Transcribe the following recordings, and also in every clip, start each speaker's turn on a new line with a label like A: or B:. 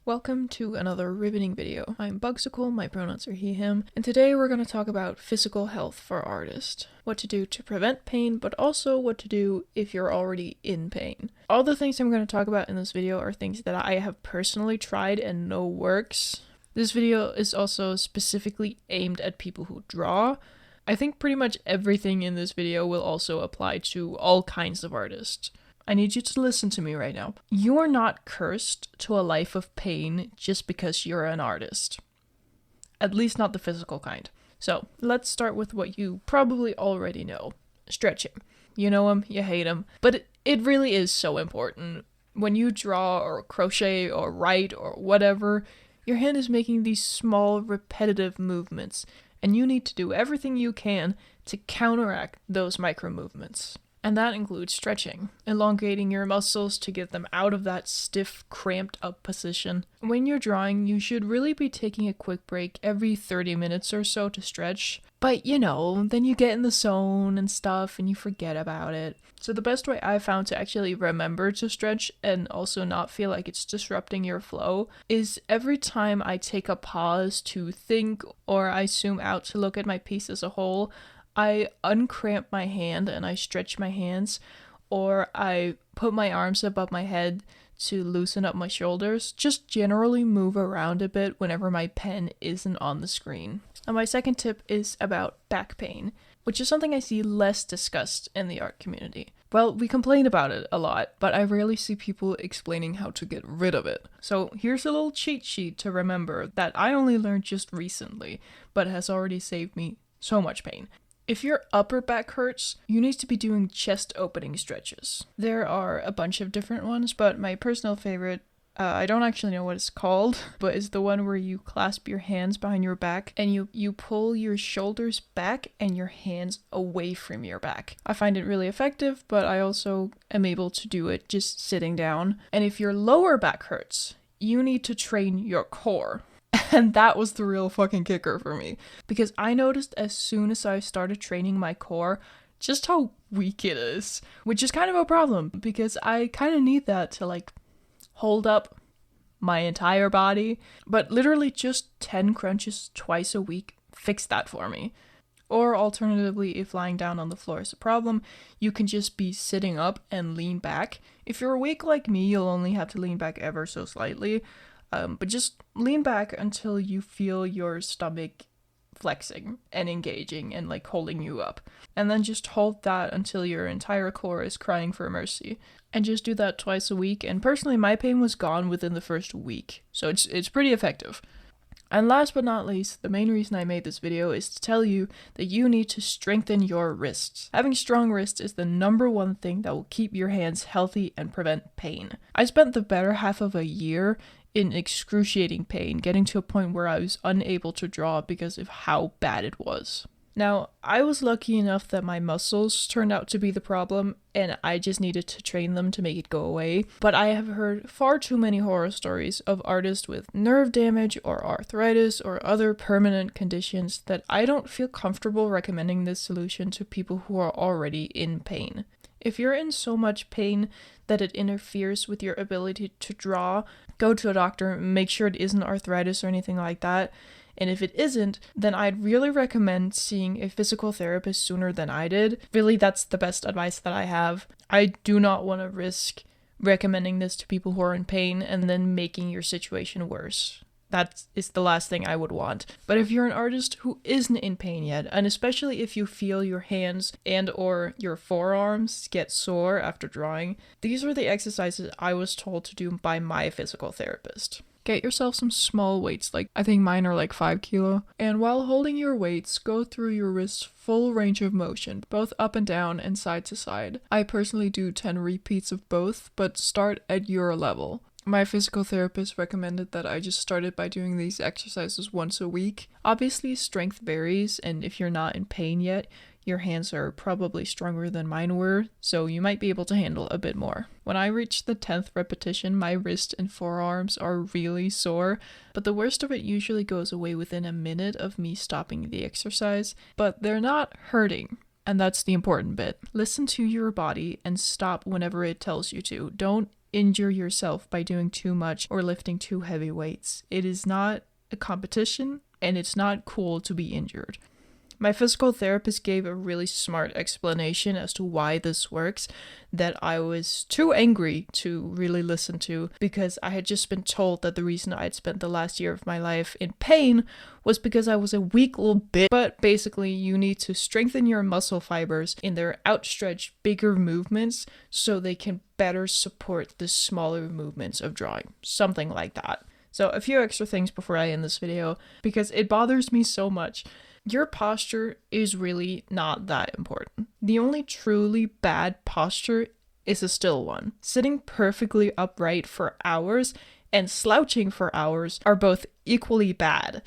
A: Welcome to another riveting video. I'm Bugsicle, my pronouns are he, him, and today we're going to talk about physical health for artists. What to do to prevent pain, but also what to do if you're already in pain. All the things I'm going to talk about in this video are things that I have personally tried and know works. This video is also specifically aimed at people who draw. I think pretty much everything in this video will also apply to all kinds of artists. I need you to listen to me right now. You are not cursed to a life of pain just because you're an artist. At least not the physical kind. So, let's start with what you probably already know. Stretching. You know them, you hate them, but it really is so important. When you draw or crochet or write or whatever, your hand is making these small repetitive movements, and you need to do everything you can to counteract those micro movements. And that includes stretching, elongating your muscles to get them out of that stiff, cramped up position. When you're drawing, you should really be taking a quick break every 30 minutes or so to stretch. But then you get in the zone and stuff and you forget about it. So the best way I found to actually remember to stretch and also not feel like it's disrupting your flow is every time I take a pause to think or I zoom out to look at my piece as a whole, I uncramp my hand and I stretch my hands, or I put my arms above my head to loosen up my shoulders. Just generally move around a bit whenever my pen isn't on the screen. And my second tip is about back pain, which is something I see less discussed in the art community. Well, we complain about it a lot, but I rarely see people explaining how to get rid of it. So here's a little cheat sheet to remember that I only learned just recently, but has already saved me so much pain. If your upper back hurts, you need to be doing chest opening stretches. There are a bunch of different ones, but my personal favorite, I don't actually know what it's called, but it's the one where you clasp your hands behind your back and you pull your shoulders back and your hands away from your back. I find it really effective, but I also am able to do it just sitting down. And if your lower back hurts, you need to train your core. And that was the real fucking kicker for me. Because I noticed as soon as I started training my core, just how weak it is. Which is kind of a problem, because I kind of need that to hold up my entire body. But literally just 10 crunches twice a week fix that for me. Or alternatively, if lying down on the floor is a problem, you can just be sitting up and lean back. If you're weak like me, you'll only have to lean back ever so slightly. But just lean back until you feel your stomach flexing and engaging and holding you up. And then just hold that until your entire core is crying for mercy. And just do that twice a week. And personally, my pain was gone within the first week. So it's pretty effective. And last but not least, the main reason I made this video is to tell you that you need to strengthen your wrists. Having strong wrists is the number one thing that will keep your hands healthy and prevent pain. I spent the better half of a year in excruciating pain, getting to a point where I was unable to draw because of how bad it was. Now, I was lucky enough that my muscles turned out to be the problem, and I just needed to train them to make it go away. But I have heard far too many horror stories of artists with nerve damage or arthritis or other permanent conditions that I don't feel comfortable recommending this solution to people who are already in pain. If you're in so much pain that it interferes with your ability to draw, go to a doctor, make sure it isn't arthritis or anything like that. And if it isn't, then I'd really recommend seeing a physical therapist sooner than I did. Really, that's the best advice that I have. I do not want to risk recommending this to people who are in pain and then making your situation worse. That is the last thing I would want. But if you're an artist who isn't in pain yet, and especially if you feel your hands and or your forearms get sore after drawing, these are the exercises I was told to do by my physical therapist. Get yourself some small weights, I think mine are 5 kilo. And while holding your weights, go through your wrist's full range of motion, both up and down and side to side. I personally do 10 repeats of both, but start at your level. My physical therapist recommended that I just started by doing these exercises once a week. Obviously, strength varies, and if you're not in pain yet, your hands are probably stronger than mine were, so you might be able to handle a bit more. When I reach the 10th repetition, my wrist and forearms are really sore, but the worst of it usually goes away within a minute of me stopping the exercise, but they're not hurting. And that's the important bit. Listen to your body and stop whenever it tells you to. Don't injure yourself by doing too much or lifting too heavy weights. It is not a competition, and it's not cool to be injured. My physical therapist gave a really smart explanation as to why this works that I was too angry to really listen to, because I had just been told that the reason I'd spent the last year of my life in pain was because I was a weak little bitch. But basically, you need to strengthen your muscle fibers in their outstretched, bigger movements so they can better support the smaller movements of drawing. Something like that. So a few extra things before I end this video, because it bothers me so much. Your posture is really not that important. The only truly bad posture is a still one. Sitting perfectly upright for hours and slouching for hours are both equally bad.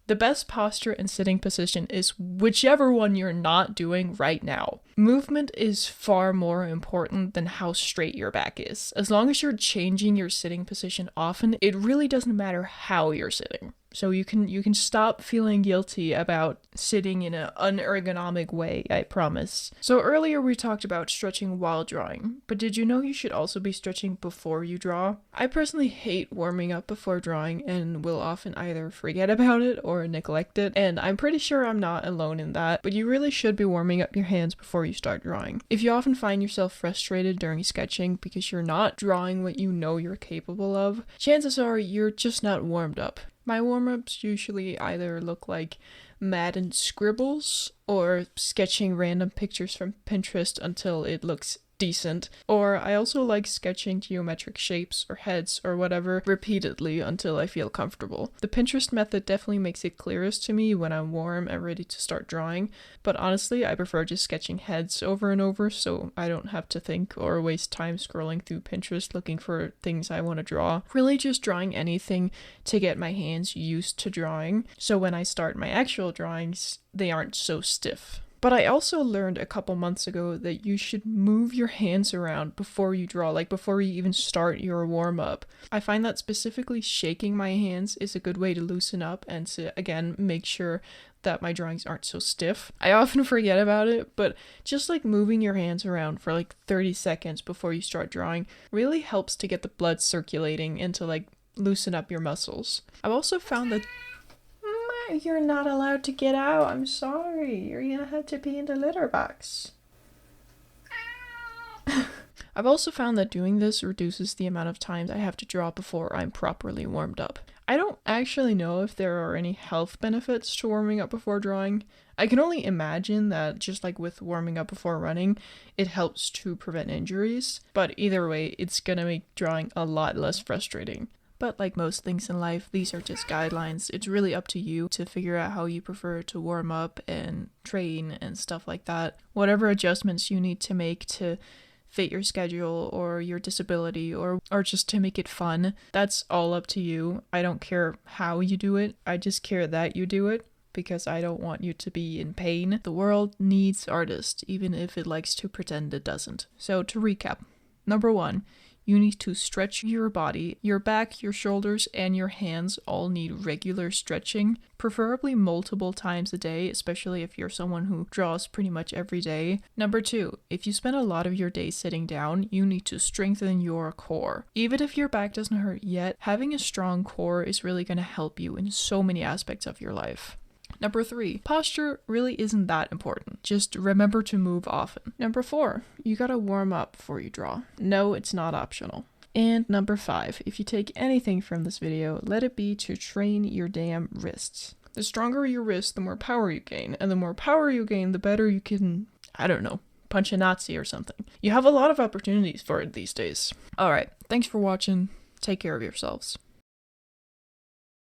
A: The best posture and sitting position is whichever one you're not doing right now. Movement is far more important than how straight your back is. As long as you're changing your sitting position often, it really doesn't matter how you're sitting. So you can stop feeling guilty about sitting in an unergonomic way, I promise. So earlier we talked about stretching while drawing, but did you know you should also be stretching before you draw? I personally hate warming up before drawing and will often either forget about it or neglect it, and I'm pretty sure I'm not alone in that, but you really should be warming up your hands before you start drawing. If you often find yourself frustrated during sketching because you're not drawing what you know you're capable of, chances are you're just not warmed up. My warm-ups usually either look like Madden scribbles or sketching random pictures from Pinterest until it looks decent, or I also like sketching geometric shapes or heads or whatever repeatedly until I feel comfortable. The Pinterest method definitely makes it clearest to me when I'm warm and ready to start drawing, but honestly I prefer just sketching heads over and over so I don't have to think or waste time scrolling through Pinterest looking for things I want to draw. Really just drawing anything to get my hands used to drawing, so when I start my actual drawings they aren't so stiff. But I also learned a couple months ago that you should move your hands around before you draw, like before you even start your warm-up. I find that specifically shaking my hands is a good way to loosen up and to, again, make sure that my drawings aren't so stiff. I often forget about it, but just like moving your hands around for like 30 seconds before you start drawing really helps to get the blood circulating and to like loosen up your muscles. I've also found that you're not allowed to get out. I'm sorry. You're gonna have to pee in the litter box. I've also found that doing this reduces the amount of times I have to draw before I'm properly warmed up. I don't actually know if there are any health benefits to warming up before drawing. I can only imagine that just like with warming up before running, it helps to prevent injuries. But either way, it's gonna make drawing a lot less frustrating. But like most things in life, these are just guidelines. It's really up to you to figure out how you prefer to warm up and train and stuff like that. Whatever adjustments you need to make to fit your schedule or your disability or just to make it fun, that's all up to you. I don't care how you do it. I just care that you do it because I don't want you to be in pain. The world needs artists, even if it likes to pretend it doesn't. So to recap, number 1, you need to stretch your body. Your back, your shoulders, and your hands all need regular stretching, preferably multiple times a day, especially if you're someone who draws pretty much every day. Number 2, if you spend a lot of your day sitting down, you need to strengthen your core. Even if your back doesn't hurt yet, having a strong core is really going to help you in so many aspects of your life. Number 3, posture really isn't that important. Just remember to move often. Number 4, you gotta warm up before you draw. No, it's not optional. And number 5, if you take anything from this video, let it be to train your damn wrists. The stronger your wrist, the more power you gain. And the more power you gain, the better you can, I don't know, punch a Nazi or something. You have a lot of opportunities for it these days. Alright, thanks for watching. Take care of yourselves.